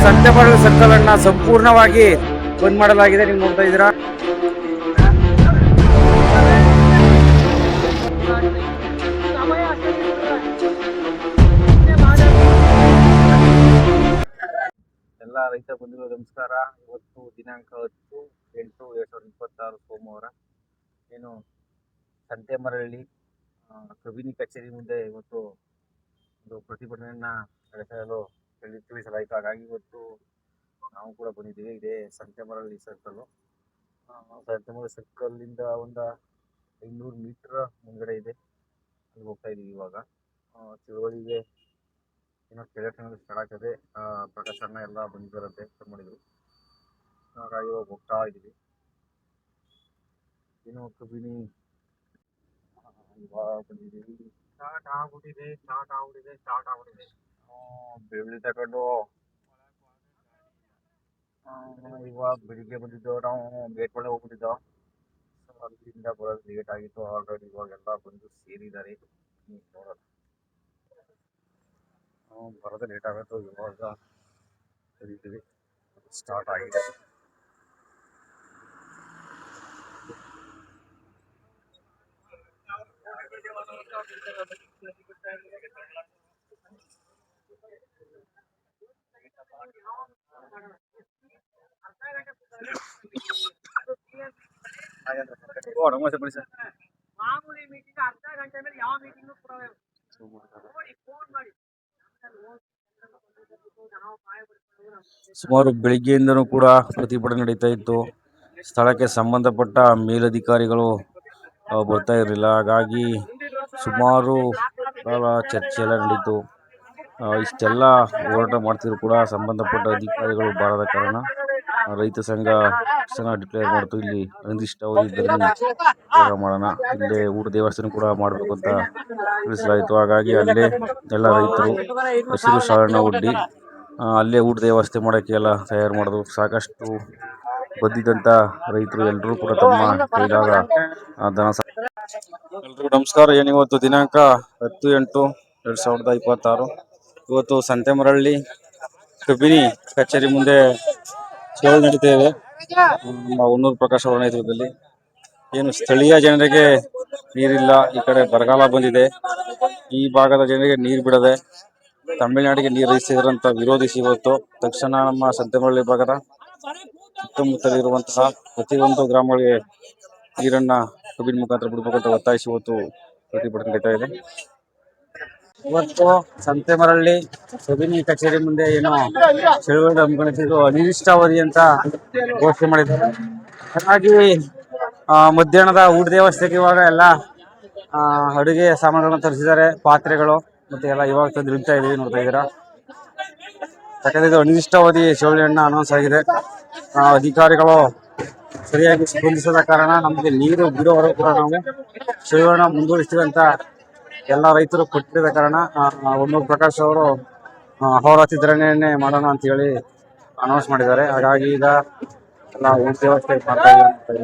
ಸಂತೆಮರಳು circle ಅನ್ನ ಸಂಪೂರ್ಣವಾಗಿ ಬಂದ್ ಮಾಡಲಾಗಿದೆ. ನೀವು ನೋಡ್ತಾ ಇದ್ದೀರಾ. ಎಲ್ಲ ರೈತ ಬಂಧುಗಳು ನಮಸ್ಕಾರ. ಇವತ್ತು ದಿನಾಂಕ 10/8/2026 ಸೋಮವಾರ. ಏನು ಸಂತೆಮರಳ್ಳಿ ಕಬಿನಿ ಕಚೇರಿ ಮುಂದೆ ಇವತ್ತು ಒಂದು ಪ್ರತಿಭಟನೆಯನ್ನ ನಡೆಸಲು ತಿಳಿಸಲಾಯಿತು. ಹಾಗಾಗಿ ಇವತ್ತು ನಾವು ಕೂಡ ಬಂದಿದ್ದೀವಿ. ಇದೇ ಸಂತೆಮರಳ್ಳಿ ಸರ್ಕಲ್. ಸಂತೆಮರಳ್ಳಿ ಸರ್ಕಲ್ಲಿಂದ ಒಂದು 500 ಮೀಟರ್ ಮುಂದ್ಗಡೆ ಇದೆ. ಅಲ್ಲಿ ಹೋಗ್ತಾ ಇದೀವಿ ಇವಾಗ. ತಿಳುವಳಿಗೆ ಏನೋ ಕೆಳಟನಲ್ಲಿ ಸ್ಟಾರ್ಟ್ ಆಗ್ತದೆ. ಪ್ರಕಾಶನ ಎಲ್ಲ ಬಂದಿದ್ದಾರಂತೆ ಮಾಡಿದ್ರು. ಹಾಗಾಗಿ ಇವಾಗ ಹೋಗ್ತಾ ಇದ್ದೀವಿ. ಏನೋ ಕಬಿನಿ ಇವಾಗ ಬಂದಿದ್ದೀವಿ. ಸ್ಟಾರ್ಟ್ ಆಗ್ಬಿಟ್ಟಿದೆ. ಬೆಳ್ಳಿ ತಗೊಂಡು ಇವಾಗ ಬೆಳಿಗ್ಗೆ ಬಂದಿದ್ದೋ. ನಾವು ಗೇಟ್ ಒಳಗೆ ಹೋಗ್ಬಿಟ್ಟಿದ್ದೋ. ಅಲ್ಲಿಂದ ಬರೋದು ಲೇಟ್ ಆಗಿತ್ತು. ಆಲ್ರೆಡಿ ಇವಾಗೆಲ್ಲ ಬಂದು ಸೇರಿದ್ದಾರೆ. ನೋಡೋಣ, ಬರೋದು ಲೇಟ್ ಆಗುತ್ತೆ. ಇವಾಗ ಕರೀತೀವಿ. ಸ್ಟಾರ್ಟ್ ಆಗಿದೆ. ಮಾಮೂಲಿ ಮೀಟಿಂಗ್ ಅರ್ಧ ಗಂಟೆ ಮೇಲೆ ಯಾವ ಮೀಟಿಂಗ್ ಸುಮಾರು ಬೆಳಿಗ್ಗೆಯಿಂದನೂ ಕೂಡ ಪ್ರತಿಭಟನೆ ನಡೀತಾ ಇತ್ತು. ಸ್ಥಳಕ್ಕೆ ಸಂಬಂಧಪಟ್ಟ ಮೇಲಧಿಕಾರಿಗಳು ಬರ್ತಾ ಇರಲಿಲ್ಲ. ಹಾಗಾಗಿ ಸುಮಾರು ಕಾಲ ಚರ್ಚೆ ಎಲ್ಲ ನಡೀತು. ಇಷ್ಟೆಲ್ಲ ಹೋರಾಟ ಮಾಡ್ತಿದ್ರು ಕೂಡ ಸಂಬಂಧಪಟ್ಟ ಅಧಿಕಾರಿಗಳು ಬಾರದ ಕಾರಣ ರೈತ ಸಂಘ ಡಿಕ್ಲೇರ್ ಮಾಡ್ತು. ಇಲ್ಲಿ ಅನಿರ್ದಿಷ್ಟಾವಧಿ ಧರಣಿ ಮಾಡೋಣ, ಇಲ್ಲೇ ಊಟದ ವ್ಯವಸ್ಥೆ ಕೂಡ ಮಾಡಬೇಕು ಅಂತ ತಿಳಿಸಲಾಯಿತು. ಹಾಗಾಗಿ ಅಲ್ಲೇ ಎಲ್ಲ ರೈತರು ಹಸಿರು ಶಾಲನ್ನ ಒಡ್ಡಿ ಅಲ್ಲೇ ಊಟದ ವ್ಯವಸ್ಥೆ ಮಾಡೋಕ್ಕೆ ಎಲ್ಲ ತಯಾರು ಮಾಡಿದ್ರು. ಸಾಕಷ್ಟು ಬಂದಿದ್ದಂಥ ರೈತರು ಎಲ್ಲರೂ ಕೂಡ ತಮ್ಮ ಕೈಲಾದ ಧನ. ಎಲ್ರಿಗೂ ನಮಸ್ಕಾರ. ಏನಿವತ್ತು ದಿನಾಂಕ 10/8/2026. ಇವತ್ತು ಸಂತೆಮರಳ್ಳಿ ಕಬಿನಿ ಕಚೇರಿ ಮುಂದೆ ಚಳವಳಿ ನಡೀತಾ ಇದೆ. ಹೊನ್ನೂರು ಪ್ರಕಾಶ್ ಅವರ ನೇತೃತ್ವದಲ್ಲಿ. ಏನು ಸ್ಥಳೀಯ ಜನರಿಗೆ ನೀರಿಲ್ಲ, ಈ ಕಡೆ ಬರಗಾಲ ಬಂದಿದೆ, ಈ ಭಾಗದ ಜನರಿಗೆ ನೀರು ಬಿಡದೆ ತಮಿಳುನಾಡಿಗೆ ನೀರು ಹರಿಸಿದ್ರಂತ ವಿರೋಧಿಸಿ ಇವತ್ತು ತಕ್ಷಣ ನಮ್ಮ ಸಂತೆಮರಳ್ಳಿ ಭಾಗದ ಸುತ್ತಮುತ್ತಲಿರುವಂತಹ ಪ್ರತಿಯೊಂದು ಗ್ರಾಮಗಳಿಗೆ ನೀರನ್ನ ಕಬಿನಿ ಮುಖಾಂತರ ಬಿಡಬೇಕಂತ ಒತ್ತಾಯಿಸಿ ಇವತ್ತು ಪ್ರತಿಭಟನೆ ನಡೀತಾ ಇದೆ. ಇವತ್ತು ಸಂತೆಮರಳ್ಳಿ ಕಬಿನಿ ಕಚೇರಿ ಮುಂದೆ ಏನು ಚಳುವಳಿ ಹಮ್ಮಿಕೊಂಡಿದ್ದು ಅನಿರ್ದಿಷ್ಟಾವಧಿ ಅಂತ ಘೋಷಣೆ ಮಾಡಿದ್ದಾರೆ. ಹಾಗಾಗಿ ಮಧ್ಯಾಹ್ನದ ಊಟದ ವ್ಯವಸ್ಥೆಗೆ ಇವಾಗ ಎಲ್ಲ ಅಡುಗೆ ಸಾಮಾನುಗಳನ್ನು ತರಿಸಿದ್ದಾರೆ. ಪಾತ್ರೆಗಳು ಮತ್ತೆ ಎಲ್ಲ ಇವಾಗ ತಂದು ಇಡ್ತಾ ಇದೀವಿ. ನೋಡ್ತಾ ಇದ್ದೀರಾ. ಯಾಕಂದ್ರೆ ಇದು ಅನಿರ್ದಿಷ್ಟಾವಧಿ ಚಳುವಳಿಯನ್ನ ಅನೌನ್ಸ್ ಆಗಿದೆ. ಅಧಿಕಾರಿಗಳು ಸರಿಯಾಗಿ ಸ್ಪಂದಿಸದ ಕಾರಣ ನಮಗೆ ನೀರು ಬಿಡುವವರೆಗೂ ಕೂಡ ನಾವು ಚಳುವಳಿಯನ್ನ ಮುಂದುವರಿಸ್ತೀವಿ ಅಂತ ಎಲ್ಲ ರೈತರು ಕೊಟ್ಟಿದ ಕಾರಣ ಹೊನ್ನೂರು ಪ್ರಕಾಶ್ ಅವರು ಅಹೋರಾತ್ರಿ ಧರಣಿಯನ್ನೇ ಮಾಡೋಣ ಅಂತ ಹೇಳಿ ಅನೌನ್ಸ್ ಮಾಡಿದ್ದಾರೆ. ಹಾಗಾಗಿ ಈಗ ಎಲ್ಲ ಊಟ ವ್ಯವಸ್ಥೆ ಮಾಡ್ತಾ ಇದ್ದಾರೆ.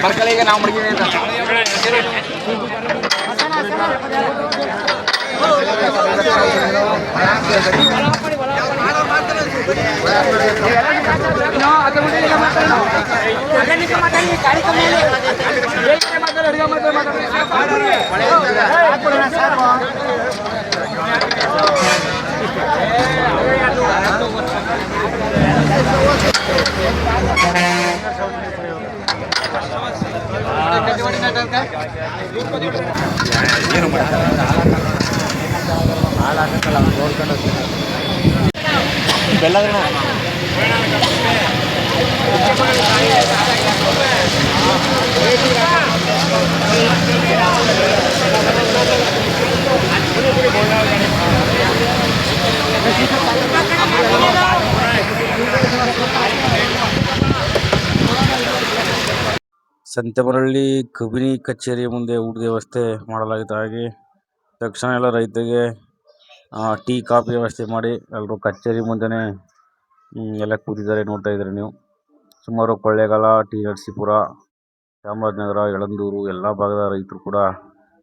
ಬರ್ಕಲಿಗೆ ನಾವು ಮಡಗಿವಿ ಅಂತ ಹಾಳಾಗತ್ತಲ್ಲ ನೋಡ್ಕೊಂಡು ಬೆಲ್ಲಗಣ ಸಂತೆಮರಳ್ಳಿ ಕಬಿನಿ ಕಚೇರಿಯ ಮುಂದೆ ಊಟದ ವ್ಯವಸ್ಥೆ ಮಾಡಲಾಗಿದೆ. ಹಾಗೆ ತಕ್ಷಣ ಎಲ್ಲ ರೈತರಿಗೆ ಟೀ ಕಾಫಿ ವ್ಯವಸ್ಥೆ ಮಾಡಿ ಎಲ್ಲರೂ ಕಚೇರಿ ಮುಂದೆನೇ ಎಲ್ಲ ಕೂತಿದ್ದಾರೆ. ನೋಡ್ತಾ ಇದ್ದೀರಿ ನೀವು. ಸುಮಾರು ಕೊಳ್ಳೇಗಾಲ, ಟಿ ನರಸೀಪುರ, ಚಾಮರಾಜನಗರ, ಯಳಂದೂರು ಎಲ್ಲ ಭಾಗದ ರೈತರು ಕೂಡ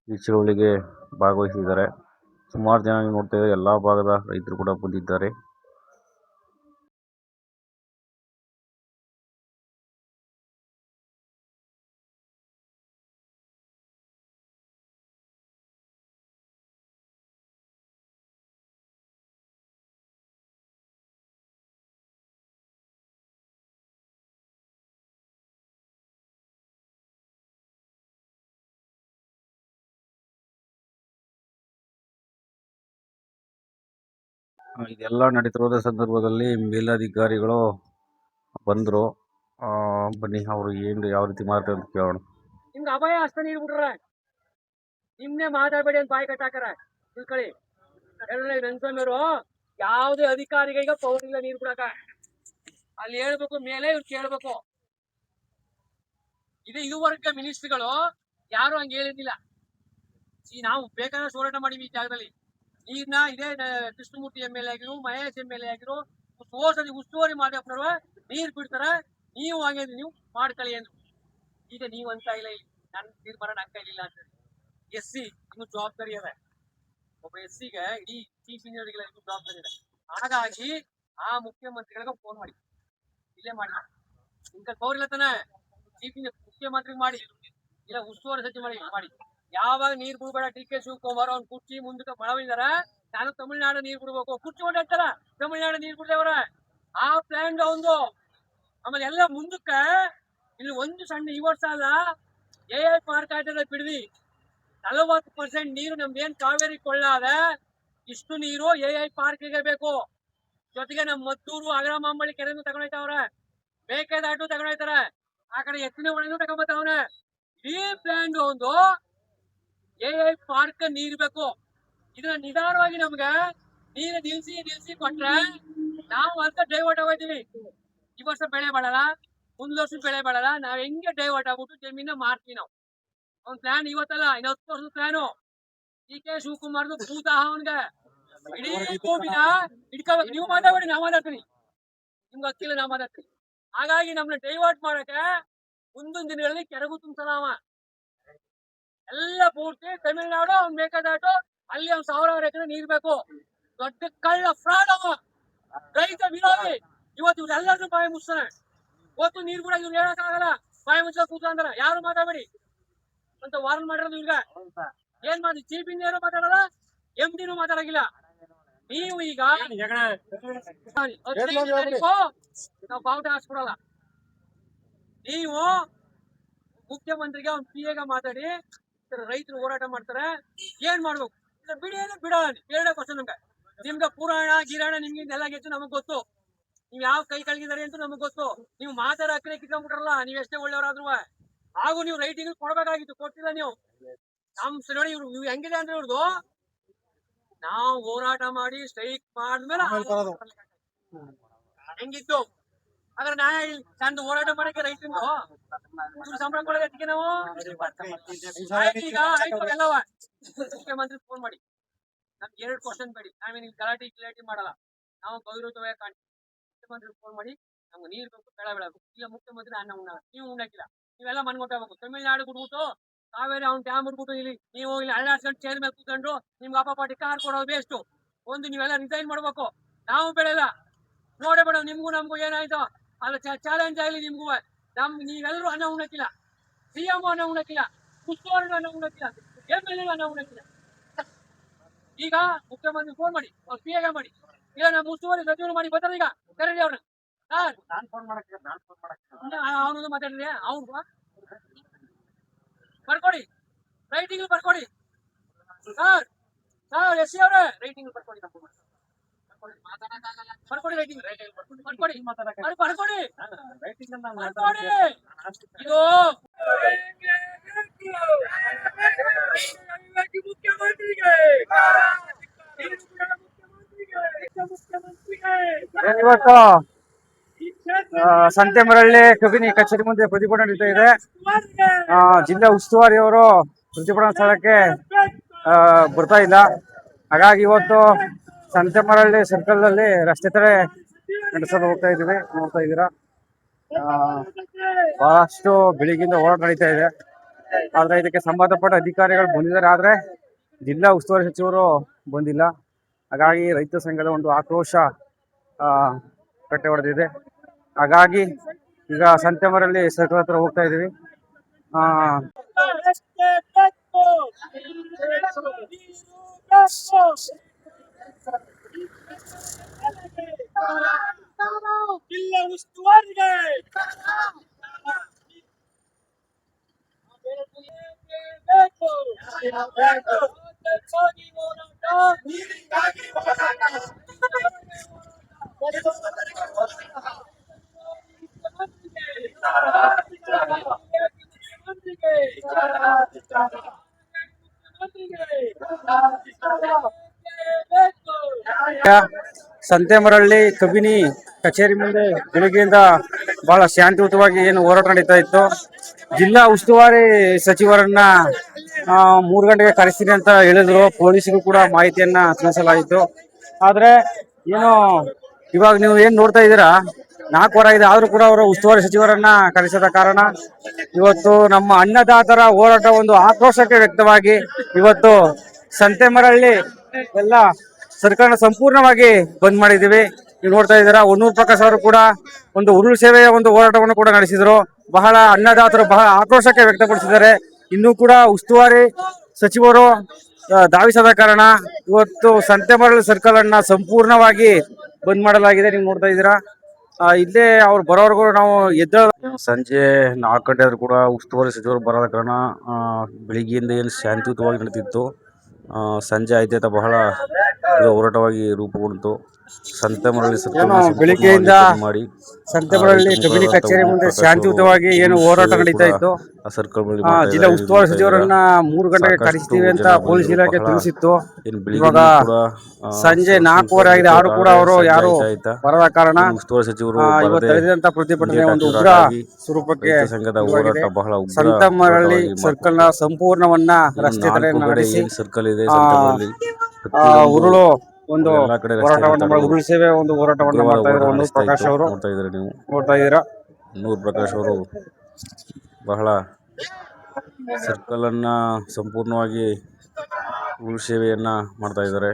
ಈ ಚಳುವಳಿಗೆ ಭಾಗವಹಿಸಿದ್ದಾರೆ. ಸುಮಾರು ಜನ ನೀವು ನೋಡ್ತಾ ಇದ್ದಾರೆ, ಎಲ್ಲ ಭಾಗದ ರೈತರು ಕೂಡ ಬಂದಿದ್ದಾರೆ. ಇದೆಲ್ಲ ನಡೀತಿರೋದ ಸಂದರ್ಭದಲ್ಲಿ ಮೇಲಧಿಕಾರಿಗಳು ಬಂದರು. ಬನ್ನಿ, ಅವರು ಏನು ಯಾವ ರೀತಿ ಮಾಡ್ತಾರೆ ಅಂತ ಕೇಳೋಣ. ನಿಮ್ಗೆ ಅಭಯ ಹಸ್ತ ನೀಡ್ಬಿಟ್ರ, ನಿಮ್ನೆ ಮಾತಾಡಬೇಡಿ ಅಂತ ಬಾಯಿ ಕಟ್ಟಾಕರ. ತಿಳ್ಕೊಳ್ಳಿ, ರಂಗಸ್ವಾಮಿಯವರು ಯಾವುದೇ ಅಧಿಕಾರಿಗಳಿಗೆ ಪವರ್ ಇಲ್ಲ ನೀರು ಬಿಡಕ. ಅಲ್ಲಿ ಹೇಳ್ಬೇಕು ಮೇಲೆ, ಇವ್ರು ಕೇಳ್ಬೇಕು. ಇದುವರೆಗೆ ಮಿನಿಸ್ಟ್ರಿಗಳು ಯಾರು ಹಂಗೆ ಹೇಳಿದ್ದಿಲ್ಲ. ನಾವು ಬೇಕಾದ್ರೆ ಹೋರಾಟ ಮಾಡಿವಿ ಈ ಜಾಗದಲ್ಲಿ. ನೀರ್ನ ಇದೇ ಕೃಷ್ಣಮೂರ್ತಿ MLA ಆಗಿರು, ಮಹೇಶ್ MLA ಆಗಿರು, ಉಸ್ತುವಾರಿ ಮಾದೇವಪ್ಪನವ್ರು ನೀರ್ ಬಿಡ್ತಾರ, ನೀವು ಹಂಗೆ ನೀವು ಮಾಡ್ಕೊಳ್ಳಿ ಅಂದ್ರು. ಈಗ ನೀವು ಅಂತ ಇಲ್ಲ, ಇಲ್ಲಿ ನನ್ನ ತೀರ್ಮಾನ ನನ್ನ ಕೈಲಿಲ್ಲ ಅಂತ. SC ಇನ್ನು ಜವಾಬ್ದಾರಿ ಅದ. ಒಬ್ಬ SCಗೆ ಇಡೀ ಚೀಫ್ ಇಂಜಿನಿಯರ್ಗೆಲ್ಲ ಇನ್ನು ಜವಾಬ್ದಾರಿ ಇದೆ. ಹಾಗಾಗಿ ಆ ಮುಖ್ಯಮಂತ್ರಿಗಳಿಗೆ ಫೋನ್ ಮಾಡಿ, ಇಲ್ಲೇ ಮಾಡಿ. ಇಂಥ ಪವರ್ ಇಲ್ಲ ತಾನೆ, ಚೀಫ್ ಮುಖ್ಯಮಂತ್ರಿಗೆ ಮಾಡಿ, ಇಲ್ಲ ಉಸ್ತುವಾರಿ ಸಚಿವ ಮಾಡಿ. ಯಾವಾಗ ನೀರ್ ಬಿಡ್ಬೇಡ DK ಶಿವಕುಮಾರ್ ಅವ್ನ ಕುರ್ಚಿ ಮುಂದಕ್ಕೆ ಬಳವಿದಾರ, ನಾನು ತಮಿಳ್ನಾಡು ನೀರ್ ಬಿಡ್ಬೇಕು ಕುರ್ಚಿ ಹೊಂಟಾರ. ತಮಿಳ್ನಾಡು ನೀರ್ ಬಿಡ್ದೇವ್ರ ಆ ಪ್ಲಾನ್ ಒಂದು. ಆಮೇಲೆ ಎಲ್ಲ ಮುಂದಕ್ಕೆ ಇಲ್ಲಿ ಒಂದು ಸಣ್ಣ ಈ ವರ್ಷ ಅಲ್ಲ, AI ಪಾರ್ಕ್ ಆಯ್ತದ ಬಿಡ್ವಿ. 40% ನೀರು ನಮ್ದೇನ್ ಕಾವೇರಿ ಕೊಳ್ಳ ಅದ, ಇಷ್ಟು ನೀರು AI ಪಾರ್ಕ್ಗೆ ಬೇಕು. ಜೊತೆಗೆ ನಮ್ಮ ಮದ್ದೂರು, ಅಗರಮಾಂಬಳಿ ಕೆರೆನೂ ತಗೊಂಡೋಯ್ತಾವ್ರ, ಮೇಕೆದಾಟು ತಗೊಂಡೋಯ್ತಾರ, ಆ ಕಡೆ ಎತ್ತಿನ ಹೊಳೆನೂ ತಗೊಂಬತ್ತವನ. ಈ ಪ್ಲಾನ್ ಒಂದು AI ಪಾರ್ಕ್ ನೀರ್ ಬೇಕು. ಇದನ್ನ ನಿಧಾನವಾಗಿ ನಮ್ಗೆ ನೀರು ನಿಲ್ಸಿ ಕೊಟ್ರೆ ನಾವು ಅಂತ ಡೈವರ್ಟ್ ಆಗೋಯ್ತೀವಿ. ಈ ವರ್ಷ ಬೆಳೆ ಮಾಡಲ್ಲ, ಮುಂದ್ ವರ್ಷ ಬೆಳೆ ಮಾಡಲ್ಲ, ನಾವ್ ಹೆಂಗೆ ಡೈವರ್ಟ್ ಆಗ್ಬಿಟ್ಟು ಜಮೀನ ಮಾರ್ತೀವಿ ನಾವು. ಅವ್ನ ಪ್ಲಾನ್ ಇವತ್ತಲ್ಲ, ಇನ್ನು 10 ವರ್ಷದ ಪ್ಲಾನು. DK ಶಿವಕುಮಾರ್ದು ಭೂತ ಅವನ್ಗೆ ಇಡೀ ಭೂಮಿನ ಇಟ್ಕೋಬೇಕು. ನೀವು ಮಾತಾಡಿ, ನಾ ಮಾತಾಡ್ತೀನಿ, ನಿಮ್ಗೆ ಗೊತ್ತಿಲ್ಲ ನಾ ಮಾತಾಡ್ತೀನಿ. ಹಾಗಾಗಿ ನಮ್ನ ಡೈವರ್ಟ್ ಮಾಡಕ್ಕೆ ಮುಂದಿನ ದಿನಗಳಲ್ಲಿ ಕೆರೆಗೂ ತುಂಬಿಸಲ್ಲ. ಎಲ್ಲ ಪೂರ್ತಿ ತಮಿಳ್ನಾಡು, ಅವ್ನ್ ಮೇಕೆದಾಟು, ಅಲ್ಲಿ ಅವ್ನ್ 1000 ಎಕರೆ ನೀರ್ ಬೇಕು. ದೊಡ್ಡ ಕಳ್ಳ ಫ್ರಾಡ್ ಅವ, ರೈತ ವಿರೋಧಿ. ಇವತ್ತು ಇವ್ರೆಲ್ಲರೂ ಬಾಯಿ ಮುಚ್ತಾನೆ. ಇವತ್ತು ನೀರ್ ಕೂಡ ಇವ್ರು ಹೇಳಕ್ಕಾಗಲ್ಲ, ಬಾಯಿ ಮುಚ್ಚ ಕೂತ ಅಂದ್ರ ಯಾರು ಮಾತಾಡಬೇಡಿ ಅಂತ ವಾರ್ನ್ ಮಾಡಿರೋದು ಇವ್ಗ. ಏನ್ ಮಾಡಿ ಚೀಫ್ ಇಂಜಿನಿಯರ್ ಮಾತಾಡಲ್ಲ, MDನೂ ಮಾತಾಡಂಗಿಲ್ಲ. ನೀವು ಈಗ ನಾವು ಬಾವುಟ ಹಾಕ್ಸ್ಕೊಡಲ್ಲ. ನೀವು ಮುಖ್ಯಮಂತ್ರಿಗೆ ಅವ್ನ PA ಮಾತಾಡಿ, ರೈತರು ಹೋರಾಟ ಮಾಡ್ತಾರೆ, ಏನ್ ಮಾಡ್ಬೇಕು ಬಿಡಿ ಬಿಡ. ಎರಡೇ ಕ್ವಶನ್ ನಮ್ಗೆ. ನಿಮ್ಗೆ ಪುರಾಣ ಗಿರಾಣ ನಿಮ್ಗಿಂದೆಲ್ಲ ಗೆದ್ದು ನಮಗ್ ಗೊತ್ತು. ನೀವ್ ಯಾವ ಕೈ ಕಳ್ಗಿದಾರೆ ಅಂತ ನಮಗ್ ಗೊತ್ತು. ನೀವು ಮಾತಾಡ ಅಕ್ಕರೆ ಕಿತ್ಕೊಂಡ್ಬಿಟ್ರಲ್ಲ, ನೀವ್ ಎಷ್ಟೇ ಒಳ್ಳೆಯವರಾದ್ರು. ಹಾಗೂ ನೀವು ರೈಟಿಂಗ್ ಕೊಡ್ಬೇಕಾಗಿತ್ತು, ಕೊಟ್ಟಿಲ್ಲ ನೀವು. ನಮ್ ನೋಡಿ ಇವ್ರು ಹೆಂಗಿದೆ ಅಂದ್ರೆ ಇವ್ರದು, ನಾವು ಹೋರಾಟ ಮಾಡಿ ಸ್ಟ್ರೈಕ್ ಮಾಡಿದ್ಮೇಲೆ ಹೆಂಗಿತ್ತು. ಆದ್ರೆ ನಾ ನಂದು ಹೋರಾಟ ಮಾಡಕ್ಕೆ ರೈತಂದು ಸಂಬಳ ಕೊಡೋದಕ್ಕೆ ನಾವು ಈಗ ಎಲ್ಲವ ಮುಖ್ಯಮಂತ್ರಿ ಫೋನ್ ಮಾಡಿ, ನಮ್ಗೆ 2 ಕ್ವಶನ್ ಬೇಡಿ, ನಾವೇನು ಗಲಾಟಿ ಮಾಡಲ್ಲ, ನಾವು ಗೌರವವಾಗಿ ಕಾಣ್ತೀವಿ. ಮುಖ್ಯಮಂತ್ರಿ ಫೋನ್ ಮಾಡಿ, ನಮ್ಗೆ ನೀರ್ ಬೇಕು, ಬೆಳೆ ಬೆಳಬೇಕು. ಇಲ್ಲ ಮುಖ್ಯಮಂತ್ರಿ ಅನ್ನ ಉಣ್ಣ, ನೀವು ಉಣ್ಣಕ್ಕಿಲ್ಲ, ನೀವೆಲ್ಲ ಮನ್ಗೊಟ್ಟೋಗ್ಬೇಕು. ತಮಿಳ್ನಾಡು ಬಿಡ್ಬಿಟ್ಟು ಕಾವೇರಿ ಅವ್ನ ಡ್ಯಾಮ್ ಬಿಡ್ಬಿಟ್ಟು ಇಲ್ಲಿ ನೀವು ಇಲ್ಲಿ ಅಳ್ಳಾಡ್ಸ್ಕೊಂಡು ಚೇರ್ ಮೇಲೆ ಕೂತ್ಕೊಂಡು ನಿಮ್ಗೆ ಅಪ್ಪಾಟಿ ಕಾರ್ ಕೊಡೋದು ಬೇಸ್ಟು. ಒಂದು ನೀವೆಲ್ಲ ರಿಸೈನ್ ಮಾಡ್ಬೇಕು. ನಾವು ಬೆಳೆಲ್ಲ ನೋಡೇ ಬೇಡ. ನಿಮ್ಗೂ ನಮ್ಗೂ ಏನಾಯ್ತು ಅಲ್ಲ, ಚಾಲೆಂಜ್ ಆಗಲಿ ನಿಮ್ಗೂ. ನೀವೆಲ್ಲರೂ ಅನ್ನ ಉಣ್ಣಕ್ಕಿಲ್ಲ, CM ಅನ್ನ ಉಣ್ಣಕ್ಕಿಲ್ಲ, ಉಸ್ತುವಾರಿ ಅನ್ನ ಉಣ್ಣಕ್ಕಿಲ್ಲ, MLA ಅನ್ನ ಉಣ್ಣಕ್ಕಿಲ್ಲ. ಈಗ ಮುಖ್ಯಮಂತ್ರಿ ಫೋನ್ ಮಾಡಿ, ಅವ್ರ PA ಮಾಡಿ, ಇಲ್ಲ ನಮ್ಮ ಉಸ್ತುವಾರಿ ಸಚಿವರು ಮಾಡಿ ಬರ್ತಾರೆ. ಈಗ ಕರೀರಿ ಅವ್ರನ್ನ. ಅವನು ಮಾತಾಡಿದ್ರೆ ಅವ್ನು ಬರ್ಕೊಡಿ, ರೈಟಿಂಗ್ ಬರ್ಕೊಡಿ. ಸರ್ SC ಅವ್ರೆ ರೈಟಿಂಗ್ ಬರ್ಕೊಡಿ, ಬರ್ಕೊಡಿ ರೈಟಿಂಗ್ ಬರ್ಕೊಡಿ, ಬರ್ಕೊಡಿ ಇದು ಮುಖ್ಯಮಂತ್ರಿಗೆ ಇವತ್ತು ಸಂತೆಮರಳ್ಳಿ ಕಬಿನಿ ಕಚೇರಿ ಮುಂದೆ ಪ್ರತಿಭಟನೆ ನಡೀತಾ ಇದೆ. ಜಿಲ್ಲಾ ಉಸ್ತುವಾರಿ ಅವರು ಪ್ರತಿಭಟನಾ ಸ್ಥಳಕ್ಕೆ ಬರ್ತಾ ಇಲ್ಲ. ಹಾಗಾಗಿ ಇವತ್ತು ಸಂತೆಮರಳ್ಳಿ ಸರ್ಕಲ್ ನಲ್ಲಿ ರಸ್ತೆ ತಡೆ ನಡೆಸಲು ಹೋಗ್ತಾ ಇದ್ದೀವಿ. ನೋಡ್ತಾ ಇದ್ದೀರಾ, ಬಹಳಷ್ಟು ಬೆಳಿಗ್ಗೆಯಿಂದ ಹೋರಾಟ ನಡೀತಾ ಇದೆ. ಆದ್ರೆ ಇದಕ್ಕೆ ಸಂಬಂಧಪಟ್ಟ ಅಧಿಕಾರಿಗಳು ಬಂದಿದ್ದಾರೆ, ಆದ್ರೆ ಜಿಲ್ಲಾ ಉಸ್ತುವಾರಿ ಸಚಿವರು ಬಂದಿಲ್ಲ. ಹಾಗಾಗಿ ರೈತ ಸಂಘದ ಒಂದು ಆಕ್ರೋಶ ಕಟ್ಟೆ ಹೊಡೆದಿದೆ. ಹಾಗಾಗಿ ಈಗ ಸಂತೆಮರಳ್ಳಿ ಸರ್ಕಲ್ ಹತ್ರ ಹೋಗ್ತಾ ಇದೀವಿ. ಜಿಲ್ಲಾ ಉಸ್ತುವಾರಿಗೆ ಸಂತೆಮರಳ್ಳಿ ಕಬಿನಿ ಕಚೇರಿ ಮುಂದೆ ಬೆಳಿಗ್ಗೆಯಿಂದ ಬಹಳ ಶಾಂತಿಯುತವಾಗಿ ಏನು ಹೋರಾಟ ನಡೀತಾ ಇತ್ತು. ಜಿಲ್ಲಾ ಉಸ್ತುವಾರಿ ಸಚಿವರನ್ನ 3 ಗಂಟೆಗೆ ಕರೆಸ್ತೀನಿ ಅಂತ ಹೇಳಿದ್ರು. ಪೊಲೀಸರು ಕೂಡ ಮಾಹಿತಿಯನ್ನ ತಿಳಿಸಲಾಯಿತು. ಆದ್ರೆ ಏನು ಇವಾಗ ನೀವು ಏನ್ ನೋಡ್ತಾ ಇದ್ದೀರಾ, 4 ವಾರ ಇದೆ, ಆದ್ರೂ ಕೂಡ ಅವರು ಉಸ್ತುವಾರಿ ಸಚಿವರನ್ನ ಕರೆಸದ ಕಾರಣ ಇವತ್ತು ನಮ್ಮ ಅನ್ನದಾತರ ಹೋರಾಟ ಒಂದು ಆಕ್ರೋಶಕ್ಕೆ ವ್ಯಕ್ತವಾಗಿ ಇವತ್ತು ಸಂತೆಮರಳ್ಳಿ ಎಲ್ಲ ಸರ್ಕಾರ ಸಂಪೂರ್ಣವಾಗಿ ಬಂದ್ ಮಾಡಿದ್ದೀವಿ. ನೀವು ನೋಡ್ತಾ ಇದ್ದೀರಾ, ಹೊನ್ನೂರು ಪ್ರಕಾಶ್ ಅವರು ಕೂಡ ಒಂದು ಉರುಳು ಸೇವೆಯ ಒಂದು ಹೋರಾಟವನ್ನು ಕೂಡ ನಡೆಸಿದ್ರು. ಬಹಳ ಅನ್ನದಾತರು ಬಹಳ ಆಕ್ರೋಶಕ್ಕೆ ವ್ಯಕ್ತಪಡಿಸಿದ್ದಾರೆ. ಇನ್ನೂ ಕೂಡ ಉಸ್ತುವಾರಿ ಸಚಿವರು ಧಾವಿಸದ ಕಾರಣ ಇವತ್ತು ಸಂತೆಮರಳ್ಳಿ ಸರ್ಕಲ್ ಅನ್ನ ಸಂಪೂರ್ಣವಾಗಿ ಬಂದ್ ಮಾಡಲಾಗಿದೆ. ನೀವು ನೋಡ್ತಾ ಇದ್ದೀರಾ, ಇಲ್ಲೇ ಅವ್ರು ಬರೋವರೆಗೂ ನಾವು ಸಂಜೆ 4 ಗಂಟೆ ಆದ್ರೂ ಕೂಡ ಉಸ್ತುವಾರಿ ಸಚಿವರು ಬರದ ಕಾರಣ ಬೆಳಿಗ್ಗೆಯಿಂದ ಏನು ಶಾಂತಿಯುತವಾಗಿ ನಡೀತಿತ್ತು, ಸಂಜೆ ಆಯ್ತಾ ಬಹಳ ಹೋರಾಟವಾಗಿ ರೂಪುಗೊಂಡಿತು. ಸಂತೆಮರಳ್ಳಿ ಬೆಳಿಗ್ಗೆಯಿಂದ ಮಾಡಿ ಸಂತೆಮರಳ್ಳಿ ಕಬಿನಿ ಕಚೇರಿ ಮುಂದೆ ಶಾಂತಿಯುತವಾಗಿ ಏನು ಹೋರಾಟ ನಡೀತಾ ಇತ್ತು. ಜಿಲ್ಲಾ ಉಸ್ತುವಾರಿ ಸಚಿವರನ್ನ 3 ಗಂಟೆಗೆ ಕರೆಸ್ತೀವಿ ಅಂತ ಪೊಲೀಸ್ ಇಲಾಖೆ ತಿಳಿಸಿತ್ತು. ಇವಾಗ ಸಂಜೆ 4 ವಾರ ಆಗಿದೆ, ಆದ್ರೂ ಕೂಡ ಅವರು ಯಾರು ಬರದ ಕಾರಣ ಉಸ್ತುವಾರಿ ಸಚಿವರು ಇವತ್ತು ನಡೆದಂತ ಪ್ರತಿಭಟನೆ ಒಂದು ಉಗ್ರ ಸ್ವರೂಪಕ್ಕೆ ಸಂತೆಮರಳ್ಳಿ ಸರ್ಕಲ್ ನ ಸಂಪೂರ್ಣವನ್ನ ರಸ್ತೆ ತಡೆ ನಡೆಸಿ ಉರುಳು ಒಂದು ಹೋರಾಟವನ್ನು ಉರುಳು ಸೇವೆ ಒಂದು ಹೋರಾಟವನ್ನು ಮಾಡ್ತಾ ಇದ್ದಾರೆ. ಹೊನ್ನೂರು ಪ್ರಕಾಶ್ ಅವರು ನೋಡ್ತಾ ಇದ್ದೀರಾ, ಹೊನ್ನೂರು ಪ್ರಕಾಶ್ ಅವರು ಬಹಳ ಸರ್ಕಲ್ ಅನ್ನ ಸಂಪೂರ್ಣವಾಗಿ ಉರುಳು ಸೇವೆಯನ್ನ ಮಾಡ್ತಾ ಇದ್ದಾರೆ.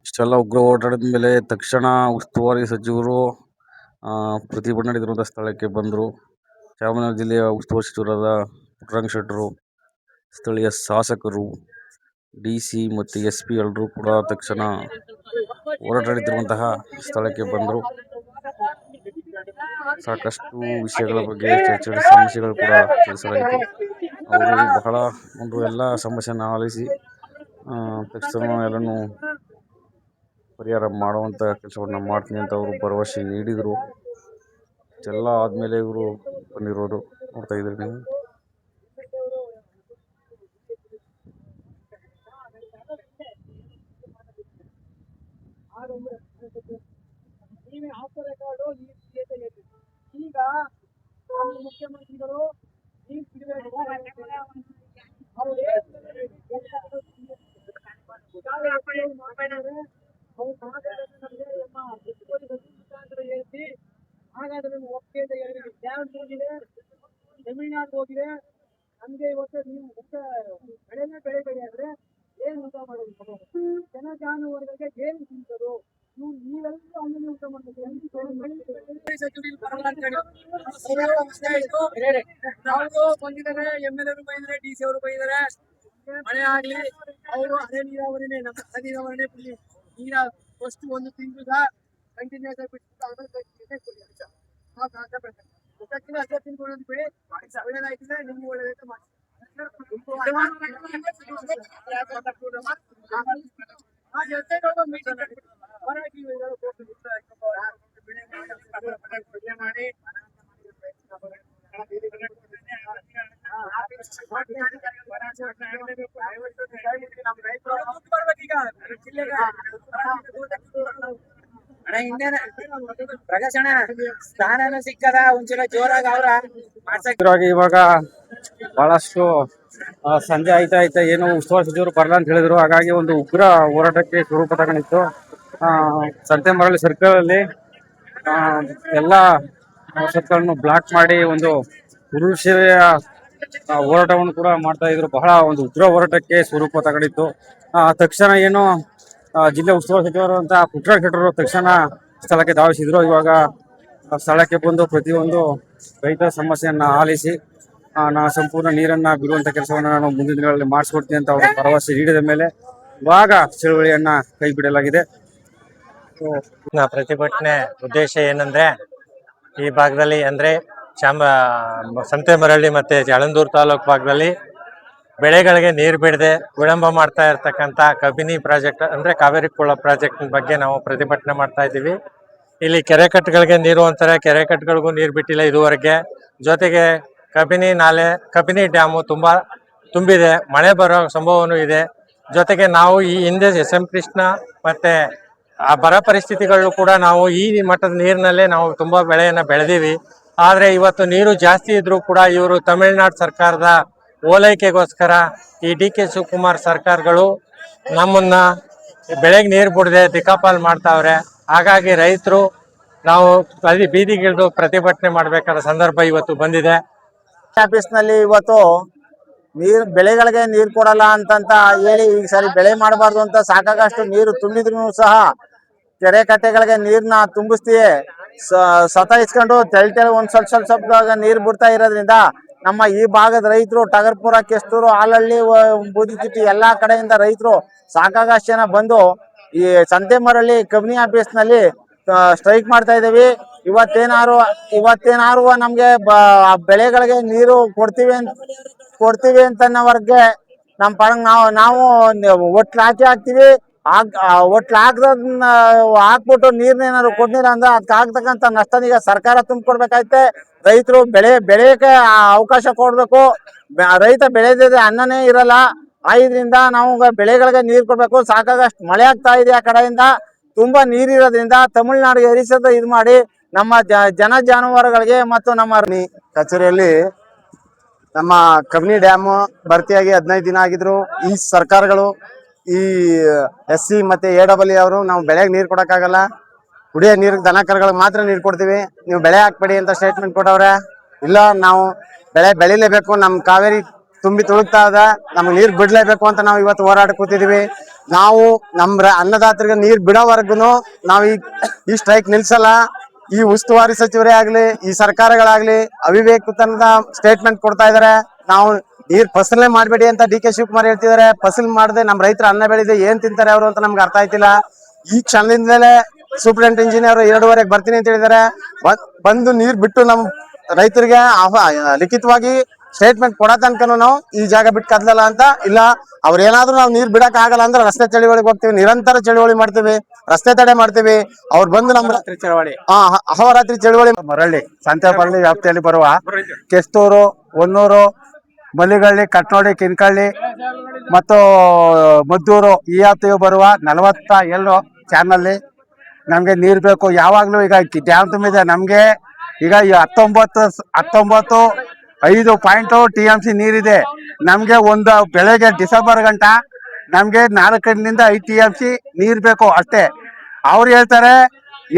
ಇಷ್ಟೆಲ್ಲ ಉಗ್ರ ಹೋರಾಟದ ಮೇಲೆ ತಕ್ಷಣ ಉಸ್ತುವಾರಿ ಸಚಿವರು ಪ್ರತಿಭಟನೆ ನಡೆದಿರುವಂಥ ಸ್ಥಳಕ್ಕೆ ಬಂದರು. ಚಾಮರಾಜನಗರ ಜಿಲ್ಲೆಯ ಉಸ್ತುವಾರಿ ಸಚಿವರಾದ ಪುಟ್ಟರಂಗ ಶೆಟ್ಟರು, ಸ್ಥಳೀಯ ಶಾಸಕರು, DC ಮತ್ತು SP ಎಲ್ಲರೂ ಕೂಡ ತಕ್ಷಣ ಹೋರಾಟ ನಡೆಯುತ್ತಿರುವಂತಹ ಸ್ಥಳಕ್ಕೆ ಬಂದರು. ಸಾಕಷ್ಟು ವಿಷಯಗಳ ಬಗ್ಗೆ ಚರ್ಚೆ, ಸಮಸ್ಯೆಗಳು ಕೂಡ ತಿಳಿಸಲಾಯಿತು. ಅವರು ಬಹಳ ಎಲ್ಲ ಸಮಸ್ಯೆಯನ್ನು ಆಲಿಸಿ ತಕ್ಷಣ ಎಲ್ಲನೂ ಪರಿಹಾರ ಮಾಡುವಂಥ ಕೆಲಸವನ್ನು ಮಾಡ್ತೀನಿ ಅಂತ ಅವರು ಭರವಸೆ ನೀಡಿದರು. ಇಷ್ಟೆಲ್ಲ ಆದಮೇಲೆ ಇವರು ಬಂದಿರೋದು ನೋಡ್ತಾ ಇದ್ದೀರಿ ನೀವು. ಈಗ ಮುಖ್ಯಮಂತ್ರಿಗಳು ಹಾಗಾದ್ರೆ ಒಪ್ಪಿಗೆ ಹೋಗಿದೆ, ಜಮೀನಾದ್ರು ಹೋಗಿದೆ, ನಮ್ಗೆ ಇವತ್ತು ನೀವು ಬೆಳೆನೇ ಬೆಳೆ ಆದ್ರೆ ಏನ್ ಊಟ ಮಾಡೋದು, ಜನ ಜಾನುವಾರುಗಳಿಗೆ ಏನು ತಿಂತರು, ನೀವೆಲ್ಲ ಊಟ ಮಾಡ್ಬೇಕು. ನಾವು ಬಂದಿದ್ದಾರೆ, MLA ಬೈದರೆ, DC ಅವರು ಬೈದರೆ, ಮಳೆ ಆಗ್ಲಿ ಅವರು ಅದೇ ನೀರಾವರಿನೇ, ನಮ್ಮ ನೀರಾವರಿನೇ ನೀರ ಫಸ್ಟ್ 1 ತಿಂಗಳ ಕಂಟಿನ್ಯೂಸ್ ಆಗಿ ಬಿಟ್ಟು ಆಮೇಲೆ ಸಿಕ್ಕದ ಒಂಚೂರ ಜೋರಾಗಿ ಅವ್ರ ಇವಾಗ ಬಹಳಷ್ಟು ಸಂಜೆ ಆಯ್ತಾ ಏನು ಉಸ್ತುವಾರಿ ಸಚಿವರು ಬರಲ್ಲ ಅಂತ ಹೇಳಿದ್ರು. ಹಾಗಾಗಿ ಒಂದು ಉಗ್ರ ಹೋರಾಟಕ್ಕೆ ಸ್ವರೂಪ ತಗೊಂಡಿತ್ತು. ಸಂತೆಮರಳಿ ಸರ್ಕಲ್ ಅಲ್ಲಿ ಎಲ್ಲ ಸರ್ಕಲ್ಗಳನ್ನು ಬ್ಲಾಕ್ ಮಾಡಿ ಒಂದು ಪುರುಷರ ಹೋರಾಟವನ್ನು ಕೂಡ ಮಾಡ್ತಾ ಇದ್ರು. ಬಹಳ ಒಂದು ಉಗ್ರ ಹೋರಾಟಕ್ಕೆ ಸ್ವರೂಪ ತಗೊಂಡಿತ್ತು. ತಕ್ಷಣ ಏನು ಜಿಲ್ಲೆ ಉಸ್ತುವಾರಿ ಸಚಿವರು ಅಂತ ಪುಟ್ಟರಾಜ ಶೆಟ್ಟರು ತಕ್ಷಣ ಸ್ಥಳಕ್ಕೆ ಧಾವಿಸಿದ್ರು. ಇವಾಗ ಸ್ಥಳಕ್ಕೆ ಬಂದು ಪ್ರತಿಯೊಂದು ರೈತರ ಸಮಸ್ಯೆಯನ್ನ ಆಲಿಸಿ ನಾನು ಸಂಪೂರ್ಣ ನೀರನ್ನ ಬಿಡುವಂತ ಕೆಲಸವನ್ನು ನಾನು ಮುಂದಿನ ದಿನಗಳಲ್ಲಿ ಮಾಡಿಸ್ಕೊಡ್ತೀನಿ ಅಂತ ಅವರು ಭರವಸೆ ನೀಡಿದ ಮೇಲೆ ಇವಾಗ ಚಳುವಳಿಯನ್ನ ಕೈ ಬಿಡಲಾಗಿದೆ. ಪ್ರತಿಭಟನೆ ಉದ್ದೇಶ ಏನಂದ್ರೆ ಈ ಭಾಗದಲ್ಲಿ ಅಂದ್ರೆ ಸಂತೆಮರಳ್ಳಿ ಮತ್ತೆ ಯಳಂದೂರು ತಾಲೂಕು ಭಾಗದಲ್ಲಿ ಬೆಳೆಗಳಿಗೆ ನೀರು ಬಿಡದೆ ವಿಳಂಬ ಮಾಡ್ತಾ ಇರ್ತಕ್ಕಂಥ ಕಬಿನಿ ಪ್ರಾಜೆಕ್ಟ್ ಅಂದ್ರೆ ಕಾವೇರಿ ಕೊಳ್ಳ ಪ್ರಾಜೆಕ್ಟ್ ಬಗ್ಗೆ ನಾವು ಪ್ರತಿಭಟನೆ ಮಾಡ್ತಾ ಇದ್ದೀವಿ. ಇಲ್ಲಿ ಕೆರೆಕಟ್ಟೆಗಳಿಗೆ ನೀರು ಅಂತಾರೆ, ಕೆರೆಕಟ್ಟೆಗಳಿಗೂ ನೀರು ಬಿಟ್ಟಿಲ್ಲ ಇದುವರೆಗೆ. ಜೊತೆಗೆ ಕಬಿನಿ ಡ್ಯಾಮು ತುಂಬಾ ತುಂಬಿದೆ, ಮಳೆ ಬರೋ ಸಂಭವನೂ ಇದೆ. ಜೊತೆಗೆ ನಾವು ಈ ಹಿಂದೆ SM ಕೃಷ್ಣ ಮತ್ತೆ ಆ ಬರ ಪರಿಸ್ಥಿತಿಗಳು ಕೂಡ ನಾವು ಈ ಮಟ್ಟದ ನೀರಿನಲ್ಲೇ ನಾವು ತುಂಬಾ ಬೆಳೆಯನ್ನ ಬೆಳೆದೀವಿ. ಆದ್ರೆ ಇವತ್ತು ನೀರು ಜಾಸ್ತಿ ಇದ್ರೂ ಕೂಡ ಇವರು ತಮಿಳುನಾಡು ಸರ್ಕಾರದ ಓಲೈಕೆಗೋಸ್ಕರ ಈ DK ಶಿವಕುಮಾರ್ ಸರ್ಕಾರಗಳು ನಮ್ಮನ್ನ ಬೆಳೆಗೆ ನೀರು ಬಿಡದೆ ದಿಕ್ಕಾಪಾಲ್ ಮಾಡ್ತಾವ್ರೆ. ಹಾಗಾಗಿ ರೈತರು ನಾವು ಬೀದಿಗಿಳಿದು ಪ್ರತಿಭಟನೆ ಮಾಡಬೇಕಾದ ಸಂದರ್ಭ ಇವತ್ತು ಬಂದಿದೆ. ಆಫೀಸ್ ನಲ್ಲಿ ಇವತ್ತು ಬೆಳೆಗಳಿಗೆ ನೀರು ಕೊಡಲ್ಲ ಅಂತಂತ ಹೇಳಿ ಈ ಸರಿ ಬೆಳೆ ಮಾಡಬಾರ್ದು ಅಂತ ಸಾಕಾಗಷ್ಟು ನೀರು ತುಂಬಿದ್ರು ಸಹ ಕೆರೆ ಕಟ್ಟೆಗಳಿಗೆ ನೀರ್ನ ತುಂಬಿಸ್ತೀಯೇ ಸತಾಯಿಸ್ಕೊಂಡು ತೆಳಿ ಒಂದ್ ಸ್ವಲ್ಪ ನೀರು ಬಿಡ್ತಾ ಇರೋದ್ರಿಂದ ನಮ್ಮ ಈ ಭಾಗದ ರೈತರು ಟಗರ್ಪುರ, ಕೆಸ್ತೂರು, ಹಾಲಹಳ್ಳಿ, ಬೂದಿತಿಟ್ಟಿ ಎಲ್ಲಾ ಕಡೆಯಿಂದ ರೈತರು ಸಾಕಾಗಷ್ಟು ಜನ ಬಂದು ಈ ಸಂತೆಮರಳ್ಳಿ ಕಬಿನಿ ಆಫೀಸ್ ನಲ್ಲಿ ಸ್ಟ್ರೈಕ್ ಮಾಡ್ತಾ ಇದ್ದೀವಿ. ಇವತ್ತೇನಾರು ನಮ್ಗೆ ಬೆಳೆಗಳಿಗೆ ನೀರು ಕೊಡ್ತೀವಿ ಅಂತನ್ನೋವರ್ಗೆ ನಮ್ಮ ಪರಂಗ್ ನಾವು ಒಟ್ಲು ಹಾಕ್ತಿವಿ. ಒಟ್ಲು ಹಾಕ್ಬಿಟ್ಟು ನೀರ್ನೇನಾದ್ರು ಕೊಡ್ಲಿಲ್ಲ ಅಂದ್ರೆ ಅದಕ್ಕೆ ಆಗ್ತಕ್ಕಂಥ ನಷ್ಟನೀಗ ಸರ್ಕಾರ ತುಂಬಿಕೊಡ್ಬೇಕಾಯ್ತೆ. ರೈತರು ಬೆಳೆಯಕ್ಕೆ ಅವಕಾಶ ಕೊಡ್ಬೇಕು. ರೈತ ಬೆಳೆದಿದ್ರೆ ಅನ್ನನೇ ಇರಲ್ಲ. ಇದರಿಂದ ನಾವು ಬೆಳೆಗಳಿಗೆ ನೀರು ಕೊಡ್ಬೇಕು. ಸಾಕಾಗಷ್ಟು ಮಳೆ ಆಗ್ತಾ ಇದೆ. ಆ ಕಡೆಯಿಂದ ತುಂಬಾ ನೀರಿರೋದ್ರಿಂದ ತಮಿಳುನಾಡಿಗೆ ಹರಿಸೋದು ಇದು ಮಾಡಿ ನಮ್ಮ ಜಾನುವಾರುಗಳಿಗೆ ಮತ್ತು ನಮ್ಮ ಕಚೇರಿಯಲ್ಲಿ ನಮ್ಮ ಕಬಿನಿ ಡ್ಯಾಮ್ ಭರ್ತಿಯಾಗಿ 15 ದಿನ ಆಗಿದ್ರು. ಈ ಸರ್ಕಾರಗಳು ಈ SC ಮತ್ತೆ AWL ಅವರು ನಾವು ಬೆಳೆಗೆ ನೀರು ಕೊಡಕ್ಕಾಗಲ್ಲ, ಕುಡಿಯೋ ನೀರು ದನ ಕರುಗಳಿಗೆ ಮಾತ್ರ ನೀರು ಕೊಡ್ತೀವಿ, ನೀವು ಬೆಳೆ ಹಾಕ್ಬೇಡಿ ಅಂತ ಸ್ಟೇಟ್ಮೆಂಟ್ ಕೊಟ್ಟವ್ರೆ. ಇಲ್ಲ, ನಾವು ಬೆಳೆ ಬೆಳಿಲೇಬೇಕು, ನಮ್ ಕಾವೇರಿ ತುಂಬಿ ತುಳುಕ್ತಾ ಇದೆ, ನಮ್ಗೆ ನೀರು ಬಿಡ್ಲೇಬೇಕು ಅಂತ ನಾವು ಇವತ್ತು ಹೋರಾಟ ಕೂತಿದೀವಿ. ನಾವು ಅನ್ನದಾತರಿಗೆ ನೀರು ಬಿಡೋವರೆಗೂ ನಾವು ಈ ಸ್ಟ್ರೈಕ್ ನಿಲ್ಸಲ್ಲ. ಈ ಉಸ್ತುವಾರಿ ಸಚಿವರೇ ಆಗ್ಲಿ, ಈ ಸರ್ಕಾರಗಳಾಗ್ಲಿ ಅವಿವೇಕತನದ ಸ್ಟೇಟ್ಮೆಂಟ್ ಕೊಡ್ತಾ ಇದಾರೆ. ನಾವು ನೀರ್ ಫಸಲೇ ಮಾಡ್ಬೇಡಿ ಅಂತ DK ಶಿವಕುಮಾರ್ ಹೇಳ್ತಿದಾರೆ. ಫಸಲ್ ಮಾಡದೆ ನಮ್ ರೈತರ ಅನ್ನ ಬೆಳೆದೆ ಏನ್ ತಿಂತಾರೆ ಅವರು ಅಂತ ನಮ್ಗೆ ಅರ್ಥ ಆಯ್ತಿಲ್ಲ. ಈ ಕ್ಷಣದಿಂದಲೇ ಸೂಪರಿಂಟೆಂಡೆಂಟ್ ಇಂಜಿನಿಯರ್ 2:15 ಬರ್ತೀನಿ ಅಂತ ಹೇಳಿದಾರೆ. ಬಂದು ನೀರ್ ಬಿಟ್ಟು ನಮ್ ರೈತರಿಗೆ ಲಿಖಿತವಾಗಿ ಸ್ಟೇಟ್ಮೆಂಟ್ ಕೊಡೋ ತನಕನು ನಾವು ಈ ಜಾಗ ಬಿಟ್ಟು ಕದ್ಲಲ್ಲ ಅಂತ. ಇಲ್ಲ, ಅವ್ರೇನಾದ್ರೂ ನಾವು ನೀರ್ ಬಿಡಕ್ ಆಗಲ್ಲ ಅಂದ್ರೆ ರಸ್ತೆ ಚಳುವಳಿಗೆ ಹೋಗ್ತೀವಿ, ನಿರಂತರ ಚಳುವಳಿ ಮಾಡ್ತೀವಿ, ರಸ್ತೆ ತಡೆ ಮಾಡ್ತೀವಿ. ಅವ್ರು ಬಂದು ನಮ್ಮ ಚಳವಳಿ ಅಹೋರಾತ್ರಿ ಚಳುವಳಿ ಮರಳ್ಳಿ ಸಂತೆಮರಳ್ಳಿ ವ್ಯಾಪ್ತಿಯಲ್ಲಿ ಬರುವ ಕೆಸ್ತೂರು, ಹೊನ್ನೂರು, ಮಲ್ಲಿಗಳ್ಳಿ, ಕಟ್ನೋಡಿ, ಕಿನ್ಕಳ್ಳಿ ಮತ್ತು ಮದ್ದೂರು ಈ ವ್ಯಾಪ್ತಿಗೆ ಬರುವ 47 ಚಾನಲ್ ನಮ್ಗೆ ನೀರ್ ಬೇಕು. ಯಾವಾಗ್ಲೂ ಈಗ ಡ್ಯಾಮ್ ತುಂಬಿದೆ. ನಮ್ಗೆ ಈಗ 19.5 TMC ನೀರಿದೆ. ನಮ್ಗೆ ಒಂದು ಬೆಳಗ್ಗೆ ಡಿಸೆಂಬರ್ ಗಂಟ ನಮ್ಗೆ 4 5 TMC ನೀರ್ ಬೇಕು ಅಷ್ಟೇ. ಅವ್ರು ಹೇಳ್ತಾರೆ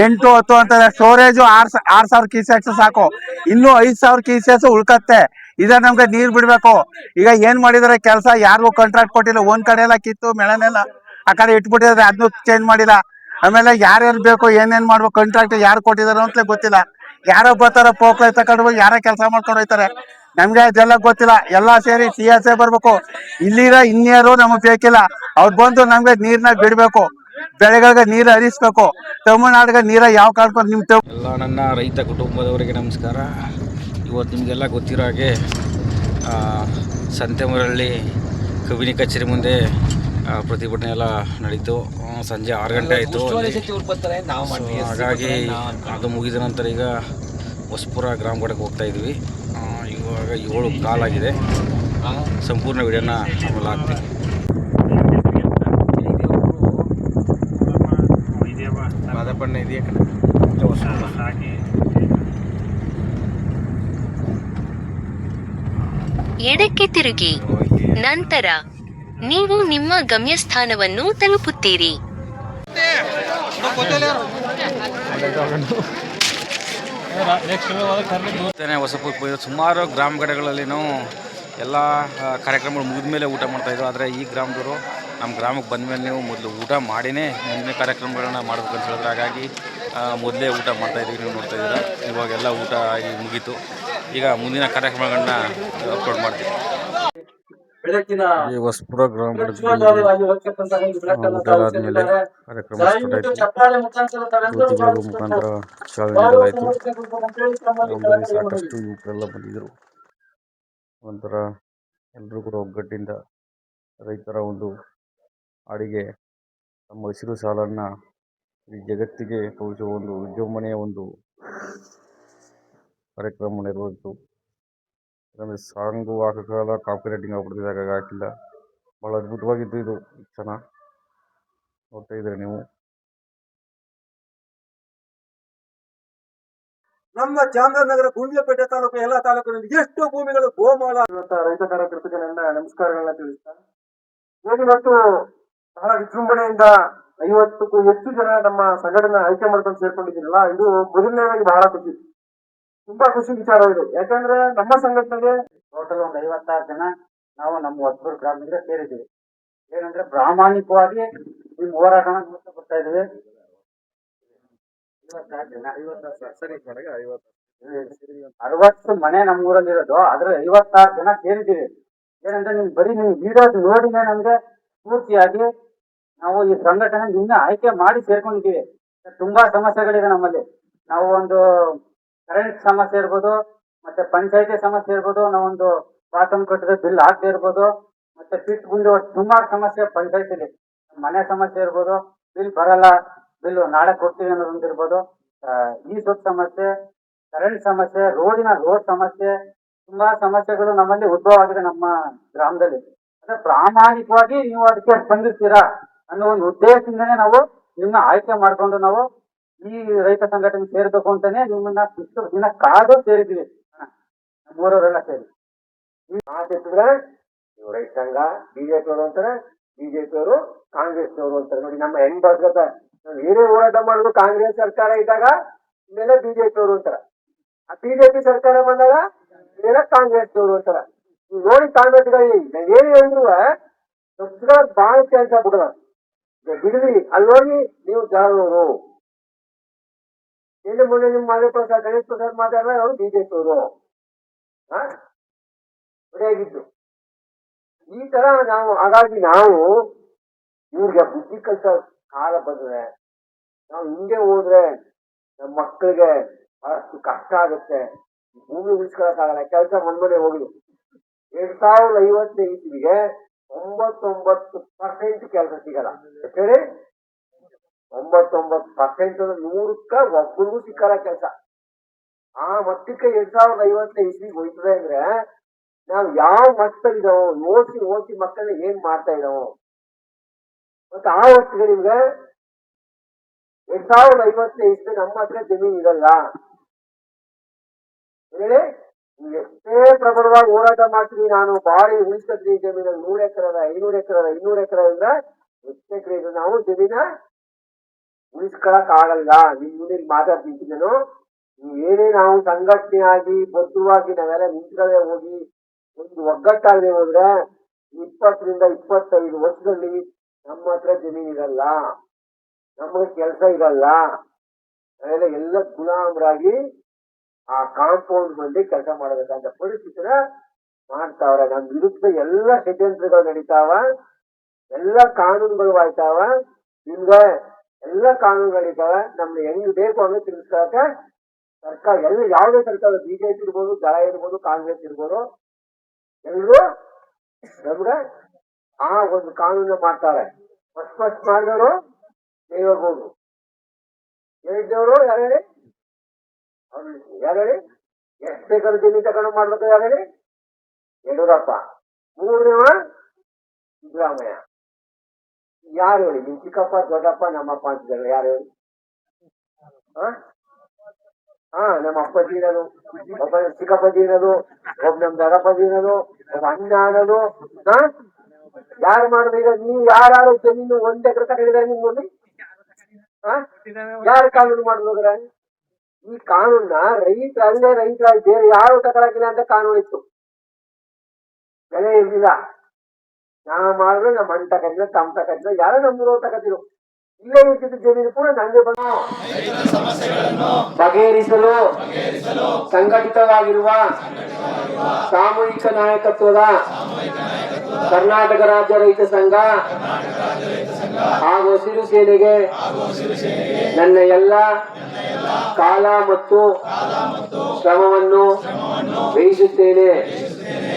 8 10 ಅಂತಾರೆ. ಸ್ಟೋರೇಜ್ 6,000 ಕ್ಯೂಸೆಕ್ಸ್ ಸಾಕು, ಇನ್ನು 5,000 ಕ್ಯೂಸೆಕ್ಸ್ ಉಳ್ಕತ್ತೆ. ಇದ ನಮ್ಗೆ ನೀರ್ ಬಿಡ್ಬೇಕು. ಈಗ ಏನ್ ಮಾಡಿದಾರೆ ಕೆಲಸ, ಯಾರಿಗೂ ಕಾಂಟ್ರಾಕ್ಟ್ ಕೊಟ್ಟಿಲ್ಲ. ಒಂದ್ ಕಡೆ ಎಲ್ಲ ಕಿತ್ತು ಮೆಳನೆಲ್ಲ ಆ ಕಡೆ ಇಟ್ಬಿಟ್ಟಿದ್ರೆ ಅದನ್ನು ಚೇಂಜ್ ಮಾಡಿಲ್ಲ. ಆಮೇಲೆ ಯಾರ್ಯಾರು ಬೇಕು, ಏನೇನ್ ಮಾಡ್ಬೇಕು, ಕಾಂಟ್ರಾಕ್ಟ್ ಯಾರು ಕೊಟ್ಟಿದಾರ ಅಂತಲೇ ಗೊತ್ತಿಲ್ಲ. ಯಾರೋ ಬರ್ತಾರ ಪೋಕ್ಲ ತಗೊಂಡು ಹೋಗಿ ಯಾರೋ ಕೆಲಸ ಮಾಡ್ಕೊಂಡು ಹೋಯ್ತಾರೆ. ನಮ್ಗೆ ಅದೆಲ್ಲ ಗೊತ್ತಿಲ್ಲ. ಎಲ್ಲಾ ಸೇರಿ CSA ಬರ್ಬೇಕು. ಇಲ್ಲಿರೋ ಇನ್ಯಾರು ನಮಗ್ ಬೇಕಿಲ್ಲ. ಅವ್ರು ಬಂದು ನಮ್ಗೆ ನೀರ್ನ ಬಿಡ್ಬೇಕು, ಬೆಳೆಗಳಿಗೆ ನೀರು ಹರಿಸ್ಬೇಕು. ತಮಿಳ್ನಾಡಿಗೆ ನೀರ ಯಾವ ಕಾರಣಕ್ಕೂ ಎಲ್ಲ ನನ್ನ ರೈತ ಕುಟುಂಬದವರಿಗೆ ನಮಸ್ಕಾರ. ಇವತ್ತು ನಿಮಗೆಲ್ಲ ಗೊತ್ತಿರೋ ಹಾಗೆ ಸಂತೆಮರಳ್ಳಿ ಕಬಿನಿ ಕಚೇರಿ ಮುಂದೆ ಪ್ರತಿಭಟನೆ ಎಲ್ಲ ನಡೀತು. ಸಂಜೆ 6 ಗಂಟೆ ಆಯಿತು. ಹಾಗಾಗಿ ಅದು ಮುಗಿದ ನಂತರ ಈಗ ಹೊಸಪುರ ಗ್ರಾಮ ಕಡೆಗೆ ಹೋಗ್ತಾ ಇದ್ವಿ. ಇವಾಗ 7 ಕಾಲಾಗಿದೆ. ಸಂಪೂರ್ಣ ವಿಡಿಯೋನ ಆಮೇಲೆ ಹಾಕ್ತೀನಿ. ಎಡಕ್ಕೆ ತಿರುಗಿ, ನಂತರ ನೀವು ನಿಮ್ಮ ಗಮ್ಯಸ್ಥಾನವನ್ನು ತಲುಪುತ್ತೀರಿ. ಹೊಸಪುರ ಸುಮಾರು ಗ್ರಾಮ ಕಡೆಗಳಲ್ಲಿನೂ ಎಲ್ಲ ಕಾರ್ಯಕ್ರಮಗಳು ಮುಗಿದ ಮೇಲೆ ಊಟ ಮಾಡ್ತಾಯಿದ್ರು. ಆದರೆ ಈ ಗ್ರಾಮದವರು ನಮ್ಮ ಗ್ರಾಮಕ್ಕೆ ಬಂದ ಮೇಲೆ ನೀವು ಮೊದಲು ಊಟ ಮಾಡಿನೇ ಮುಂದಿನ ಕಾರ್ಯಕ್ರಮಗಳನ್ನ ಮಾಡಬೇಕು ಅಂತ ಹೇಳಿದ್ರೆ, ಹಾಗಾಗಿ ಮೊದಲೇ ಊಟ ಮಾಡ್ತಾಯಿದ್ವಿ. ನೀವು ನೋಡ್ತಾ ಇದ್ದೀರಾ, ಇವಾಗೆಲ್ಲ ಊಟ ಆಗಿ ಮುಗೀತು. ಈಗ ಮುಂದಿನ ಕಾರ್ಯಕ್ರಮಗಳನ್ನ ಅಪ್ಲೋಡ್ ಮಾಡ್ತೀವಿ. ಈ ಹೊಸಪುರ ಗ್ರಾಮ ಊಟ ಆದಮೇಲೆ ಕಾರ್ಯಕ್ರಮ ಸ್ಟಾರ್ಟ್ ಆಯಿತು. ಜ್ಯೋತಿಗಳ ಮುಖಾಂತರ ಚಾಲನೆ ನೀಡಲಾಯಿತು. ಗ್ರಾಮದಲ್ಲಿ ಸಾಕಷ್ಟು ಯುವಕರೆಲ್ಲ ಬಂದಿದ್ದರು. ಒಂಥರ ಎಲ್ಲರೂ ಕೂಡ ಒಗ್ಗಟ್ಟಿಂದ ರೈತರ ಒಂದು ಹಾಡಿಗೆ ತಮ್ಮ ಹಸಿರು ಸಾಲನ್ನು ಈ ಜಗತ್ತಿಗೆ ತೋರಿಸುವ ಒಂದು ವಿಜೃಂಭಣೆಯ ಒಂದು ಕಾರ್ಯಕ್ರಮ ನಿರ್ವಹಿಸಿತು. ಯಾಕಂದರೆ ಸಾಂಗು ಹಾಕೋಕ್ಕಾಗಲ್ಲ, ಕಾಪಿ ರೈಟಿಂಗ್ ಆಗ್ಬಿಡ್ತಿದೆ, ಹಾಗಾಗಿ ಹಾಕಿಲ್ಲ. ಭಾಳ ಅದ್ಭುತವಾಗಿತ್ತು ಇದು ಕ್ಷಣ. ನೋಡ್ತಾ ಇದ್ದೀರಿ ನೀವು. ನಮ್ಮ ಚಾಮರಾಜನಗರ ಗುಂಡ್ಲಪೇಟೆ ತಾಲೂಕು ಎಲ್ಲ ತಾಲೂಕಿನಲ್ಲಿ ಎಷ್ಟು ಭೂಮಿಗಳು ಗೋಮಾಳ. ರೈತ ಕಾರ್ಯಕರ್ತರಿಗೆ ನನ್ನ ನಮಸ್ಕಾರಗಳನ್ನ ತಿಳಿಸ್ತಾರೆ. ಇವತ್ತು ಬಹಳ ವಿಜೃಂಭಣೆಯಿಂದ 50ಕ್ಕೂ ಹೆಚ್ಚು ಜನ ನಮ್ಮ ಸಂಘಟನೆ ಆಯ್ಕೆ ಮಾಡ್ಕೊಂಡು ಸೇರ್ಕೊಂಡಿದ್ದೀರಲ್ಲ, ಇದು ಮೊದಲನೇದಾಗಿ ಬಹಳ ಖುಷಿ, ತುಂಬಾ ಖುಷಿ ವಿಚಾರ ಇದು. ಯಾಕಂದ್ರೆ ನಮ್ಮ ಸಂಘಟನೆಗೆ ಟೋಟಲ್ ಒಂದು 56 ಜನ ನಾವು ನಮ್ಮ ಹೊಸಪುರ ಗ್ರಾಮದಿಂದ ಸೇರಿದ್ದೀವಿ. ಏನಂದ್ರೆ ಪ್ರಾಮಾಣಿಕವಾಗಿ ಈ ಹೋರಾಟನ ನೋಡ್ತಾ ಬರ್ತಾ ಇದ್ದೀವಿ. 60 ಮನೆ ನಮ್ಮೂರಲ್ಲಿರೋದು, ಅದ್ರ 56 ಜನ ಸೇರಿದ್ದೀವಿ. ಏನಂದ್ರೆ ನಿಮ್ ಬರೀ ನೀವು ವಿಡಿಯೋ ನೋಡಿನೇ ನಮ್ಗೆ ಪೂರ್ತಿಯಾಗಿ ನಾವು ಈ ಸಂಘಟನೆ ನಿನ್ನೆ ಆಯ್ಕೆ ಮಾಡಿ ಸೇರ್ಕೊಂಡಿದ್ದೀವಿ. ತುಂಬಾ ಸಮಸ್ಯೆಗಳಿದೆ ನಮ್ಮಲ್ಲಿ. ನಾವು ಒಂದು ಕರೆಂಟ್ ಸಮಸ್ಯೆ ಇರ್ಬೋದು, ಮತ್ತೆ ಪಂಚಾಯತಿ ಸಮಸ್ಯೆ ಇರ್ಬೋದು, ನಾವೊಂದು ಬಾತ್ರೂಮ್ ಕಟ್ಟಿದ ಬಿಲ್ ಹಾಕದೇ ಇರ್ಬೋದು, ಮತ್ತೆ ಪಿಟ್ ಗುಂಡಿ ಸುಮಾರು ಸಮಸ್ಯೆ ಪಂಚಾಯತಿಲಿ. ಮನೆ ಸಮಸ್ಯೆ ಇರ್ಬೋದು, ಬಿಲ್ ಬರಲ್ಲ, ಬಿಲ್ ನಾಳೆ ಕೊಡ್ತೀವಿ ಅನ್ನೋದೊಂದು ಇರ್ಬೋದು, ಈ ಸೊತ್ತು ಸಮಸ್ಯೆ, ಕರೆಂಟ್ ಸಮಸ್ಯೆ, ರೋಡ್ ಸಮಸ್ಯೆ, ತುಂಬಾ ಸಮಸ್ಯೆಗಳು ನಮ್ಮಲ್ಲಿ ಉದ್ಭವ ಆಗಿದೆ ನಮ್ಮ ಗ್ರಾಮದಲ್ಲಿ. ಅಂದ್ರೆ ಪ್ರಾಮಾಣಿಕವಾಗಿ ನೀವು ಅದಕ್ಕೆ ಸ್ಪಂದಿಸ್ತೀರಾ ಅನ್ನೋ ಒಂದು ಉದ್ದೇಶದಿಂದನೇ ನಾವು ನಿಮ್ಮನ್ನ ಆಯ್ಕೆ ಮಾಡ್ಕೊಂಡು ನಾವು ಈ ರೈತ ಸಂಘಟನೆ ಸೇರ್ಬೇಕು ಅಂತಾನೆ ನಿಮ್ಮನ್ನ ಇಷ್ಟು ದಿನ ಕಾದು ಸೇರಿದ್ದೀವಿ. ನಮ್ಮೂರವರೆಲ್ಲ ಸೇರಿ ಮಾತಿದ್ರೆ ನೀವು ರೈತ ಸಂಘ ಬಿಜೆಪಿ ಅವರು ಅಂತಾರೆ, ಬಿಜೆಪಿ ಅವರು ಕಾಂಗ್ರೆಸ್ ಅವರು ಅಂತಾರೆ. ನೋಡಿ ನಮ್ಮ ಹೆಂಗ್ ಬರ್ಗತ್ತ, ನಾವು ಏನೇ ಹೋರಾಟ ಮಾಡುದು ಕಾಂಗ್ರೆಸ್ ಸರ್ಕಾರ ಇದ್ದಾಗ ಇಲ್ಲೆಲ್ಲ ಬಿಜೆಪಿ ಅವರು ಅಂತಾರ, ಆ ಬಿಜೆಪಿ ಸರ್ಕಾರ ಬಂದಾಗ ಇಲ್ಲೆಲ್ಲ ಕಾಂಗ್ರೆಸ್ ಅವರು ಅಂತಾರ. ನೀವು ನೋಡಿ ಕಾಂಗ್ರೆಸ್ಗಳಿಗೆ ನಾವ್ ಏನ್ ಹೇಳಿದ್ರು ಸಬ್ಸಿಡ ಬಾಳ ಕೆಲಸ ಬಿಡೋಣ ಬಿಡ್ರಿ, ಅಲ್ಲಿ ನೋಡಿ ನೀವು ಜಳದವರು. ಎಲ್ಲಿ ಮೊನ್ನೆ ನಿಮ್ ಮಾದೇವ್ ಗಣೇಶ್ ಪ್ರಸಾದ್ ಮಾತಾಡಿದ್ರೆ ಅವರು ಬಿಜೆಪಿ ಅವರು ಹೊಡೆಯಾಗಿದ್ದು. ಈ ತರ ಹಾಗಾಗಿ ನಾವು ಇವ್ರಿಗೆ ಬುದ್ಧಿ ಕಲಿಸೋ ಕಾಲ ಬಂದ್ರೆ, ನಾವು ಹಿಂಗೆ ಹೋದ್ರೆ ನಮ್ಮ ಮಕ್ಕಳಿಗೆ ಬಹಳಷ್ಟು ಕಷ್ಟ ಆಗುತ್ತೆ. ಭೂಮಿ ಉಳಿಸ್ಕೊಳಕ್ಕಾಗಲ್ಲ. ಕೆಲಸ ಮನ್ಮನೆ ಹೋಗ್ಲಿ, 2050ನೇ ಇಸ್ವಿಗೆ 99% ಕೆಲಸ ಸಿಗಲ್ಲ. ಹೇಳಿ 99% 100ಕ್ಕೆ ಒಬ್ಬರಿಗೂ ಸಿಕ್ಕಲ್ಲ ಕೆಲಸ. ಆ ಮಟ್ಟಕ್ಕೆ 2050ನೇ ಇಸ್ವಿಗೆ ಹೋಯ್ತದೆ ಅಂದ್ರೆ ನಾವು ಯಾವ ಮಟ್ಟದಲ್ಲಿದ್ದಾವೋ, ಓದಿಸಿ ಮಕ್ಕಳನ್ನ ಏನ್ ಮಾಡ್ತಾ ಇದ್ದಾವೋ. ಮತ್ತೆ ಆ ಹೊತ್ತಿಗೆ ನಿಮ್ಗೆ 2050ನೇ ಇಸ್ವಿ ನಮ್ಮ ಹತ್ರ ಜಮೀನ್ ಇರಲ್ಲ. ಹೇಳಿ, ನೀವು ಎಷ್ಟೇ ಪ್ರಬಲವಾಗಿ ಹೋರಾಟ ಮಾಡ್ತೀವಿ, ನಾನು ಬಾರಿ ಉಳಿಸ್ಕೊತೀನಿ ಜಮೀನಲ್ಲಿ 100 ಎಕರೆ ಅದ, 500 ಎಕರೆ ಅದ, 200 ಎಕರೆ ಇಂದ 10 ಎಕರೆ ಇದೆ, ನಾವು ಜಮೀನ ಉಳಿಸ್ಕೊಳಕ್ ಆಗಲ್ಲ. ನಿಮ್ ಮುಂದೆ ಮಾತಾಡ್ತೀನಿ ನಾನು. ನೀವೇನೇ ನಾವು ಸಂಘಟನೆ ಆಗಿ ಬದ್ಧವಾಗಿ ನಾವೆಲ್ಲ ನಿಂತ್ಗಳೇ ಹೋಗಿ ಒಂದು ಒಗ್ಗಟ್ಟಾಗದೆ ಹೋದ್ರೆ 20 ರಿಂದ 25 ವರ್ಷದಲ್ಲಿ ನಮ್ಮ ಹತ್ರ ಜಮೀನ್ ಇರಲ್ಲ, ನಮಗೆ ಕೆಲಸ ಇರಲ್ಲ. ನಾವೆಲ್ಲ ಎಲ್ಲ ಗುಲಾಮರಾಗಿ ಆ ಕಾಂಪೌಂಡ್ ಮಂದಿ ಕೆಲಸ ಮಾಡಬೇಕಂತ ಪರಿಸ್ಥಿತಿನ ಮಾಡ್ತಾವ್ರೆ. ನಮ್ ವಿರುದ್ಧ ಎಲ್ಲ ಷಡ್ಯಂತ್ರಗಳು ನಡೀತಾವ, ಎಲ್ಲ ಕಾನೂನುಗಳು ಆಯ್ತಾವ, ನಿಮ್ಗೆ ಎಲ್ಲ ಕಾನೂನುಗಳಿದ್ದಾವೆ. ನಮ್ಗೆ ಹೆಂಗ್ ಬೇಕು ಅಂದ್ರೆ ತಿಳಿಸ್ಕೊಳಕ್ಕೆ ಸರ್ಕಾರ ಎಲ್ಲ ಯಾವುದೇ ಸರ್ಕಾರ ಬಿಜೆಪಿ ಇರ್ಬೋದು, ದಳ ಇರ್ಬೋದು, ಕಾಂಗ್ರೆಸ್ ಇರ್ಬೋದು, ಎಲ್ಲರೂ ನಮ್ಗೆ ಆ ಒಂದು ಕಾನೂನ ಮಾಡ್ತಾರೆ. ಫಸ್ಟ್ ಮಾಡಿದವರು ದೇವೇಗೌಡರು, ಹೇಳಿದ್ದವರು ಯಾರು ಹೇಳಿ, ಯಾರು ಹೇಳಿ, ಎಷ್ಟು ಬೇಕಾದ್ರೂ ಜಮೀನು ತಗೊಂಡು ಮಾಡ್ಬೇಕು ಯಾರು ಹೇಳಿ, ಯಡಿಯೂರಪ್ಪ. ಮೂರನೇವ ಸಿದ್ದರಾಮಯ್ಯ. ಯಾರು ಹೇಳಿ, ನಿಮ್ ಚಿಕ್ಕಪ್ಪ ದೊಡ್ಡಪ್ಪ ನಮ್ಮಪ್ಪ ಅಂತಿದ್ದಾರೆ, ಯಾರು ಹೇಳಿ? ನಮ್ಮ ಅಪ್ಪಾಜಿ ಇರೋದು, ಒಬ್ಬ ಚಿಕ್ಕಪ್ಪಾಜಿ ಇರೋದು, ಒಬ್ಬ ನಮ್ ದೊಡ್ಡಪ್ಪಾಜಿ ಇರೋದು, ಒಬ್ಬ ಅಣ್ಣ ಅನ್ನೋದು. ಯಾರು ಮಾಡುದು? ಈಗ ನೀವು ಯಾರು ಜಮೀನು 1 ಎಕರೆ ತಗೊಂಡಿದ್ದಾರೆ ನಿಮ್ಮಲ್ಲಿ? ಯಾರು ಕಾನೂನು ಮಾಡಿದ್ರೆ? ಈ ಕಾನೂನ ರೈತರ ಬೇರೆ ಯಾರು ತಗೊಳಕಿಲ್ಲ ಅಂತ ಕಾನೂನು ಇತ್ತು. ಬೆಲೆ ಇರ್ಲಿಲ್ಲ. ನಾವು ಮಾಡಿದ್ರೆ ನಮ್ಮ ಅಣ್ಣ ತಗೊಂಡಿಲ್ಲ, ತಮ್ಮ ತಗೊಂಡಿಲ್ಲ, ಯಾರೋ ನಮ್ಮೂರು ತಗೋತಿರು. ಇಲ್ಲೇ ಇರ್ತಿದ್ದ ಜಮೀನು ಕೂಡ ನಂಗೆ ಬಂದು ಬಗೆಹರಿಸಲು ಸಂಘಟಿತವಾಗಿರುವ ಸಾಮೂಹಿಕ ನಾಯಕತ್ವದ ಕರ್ನಾಟಕ ರಾಜ್ಯ ರೈತ ಸಂಘ ಹಾಗೂ ಹಸಿರು ಸೇನೆಗೆ ನನ್ನ ಎಲ್ಲ ಕಾಲ ಮತ್ತು ಶ್ರಮವನ್ನು ವ್ಯಯಿಸುತ್ತೇನೆ.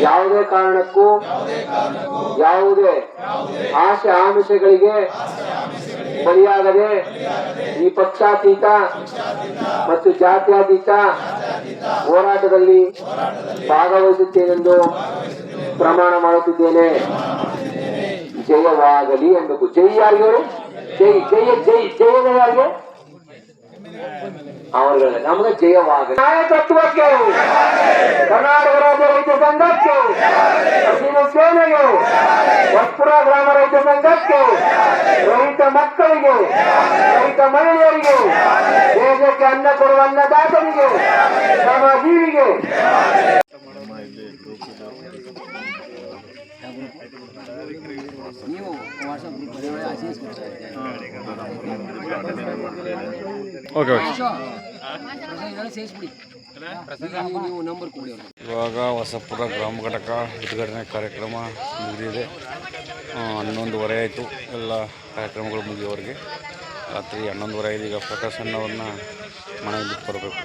ಯಾವುದೇ ಕಾರಣಕ್ಕೂ ಯಾವುದೇ ಆಶೆ ಆಮಿಷಗಳಿಗೆ ಬಲಿಯಾಗದೆ ಈ ಪಕ್ಷಾತೀತ ಮತ್ತು ಜಾತ್ಯತೀತ ಹೋರಾಟದಲ್ಲಿ ಭಾಗವಹಿಸುತ್ತೇನೆಂದು ಪ್ರಮಾಣ ಮಾಡುತ್ತಿದ್ದೇನೆ. ಜಯವಾಗಲಿ ಎಂಬುದು. ಜೈ ಯಾರಿಗೆ? ಜೈ ಜಯ ಜೈ ಜಯದ ಯಾರಿಗೆ? ಅವರುಗಳ ನಮಗೆ ಜಯವಾಗಲಿ. ನಾಯಕತ್ವಕ್ಕೆ, ಕರ್ನಾಟಕ ರಾಜ್ಯ ರೈತ ಸಂಘಕ್ಕೆ, ಹಸಿರು ಸೇನೆಗೆ, ಹೊಸಪುರ ಗ್ರಾಮ ರೈತ ಸಂಘಕ್ಕೆ, ರೈತ ಮಕ್ಕಳಿಗೆ, ರೈತ ಮಹಿಳೆಯರಿಗೆ, ದೇಶಕ್ಕೆ ಅನ್ನ ಕೊಡುವ ಅನ್ನದಾತರಿಗೆ, ಶ್ರಮಜೀವಿಗೆ ಇವಾಗ ಹೊಸಪುರ ಗ್ರಾಮ ಘಟಕ ಉದ್ಘಾಟನೆ ಕಾರ್ಯಕ್ರಮ ಮುಗಿದಿದೆ. 11:30 ಆಯಿತು ಎಲ್ಲ ಕಾರ್ಯಕ್ರಮಗಳು ಮುಗಿಯೋವರೆಗೆ. ರಾತ್ರಿ 11:30 ಈಗ ಪ್ರಕಾಶ್ ಅಣ್ಣವ್ರನ್ನ ಮನೆಗೆ ಬಿಟ್ಟು ಬರಬೇಕು.